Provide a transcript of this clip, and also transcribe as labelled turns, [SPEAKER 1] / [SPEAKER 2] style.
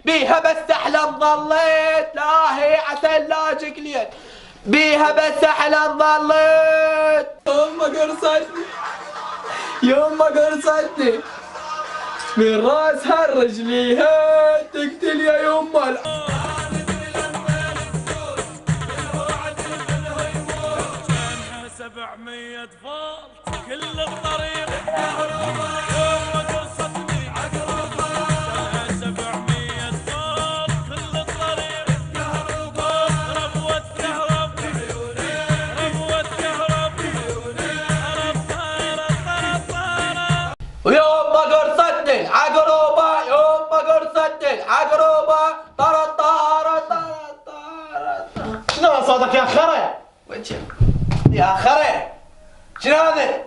[SPEAKER 1] بيها بس احلم ظليت، لا هي عسل لا جكليت، بيها بس احلم ظليت. يوم ما قرصتني، يوم ما قرصتني من راسها لرجليها، تقتل يا يما.
[SPEAKER 2] 700 فولت كل الطريق يوم ما قصتني عقربها 700 فولت كل الطريق ربوة كهرب ربوة كهرب
[SPEAKER 1] ويوم ما قرصتني عقروبة، يوم ما قرصتني عقروبة، طرت طارت طارت طارت.
[SPEAKER 3] شنو صوتك يا خرا؟
[SPEAKER 1] وجهك يا خري، شنو هذا؟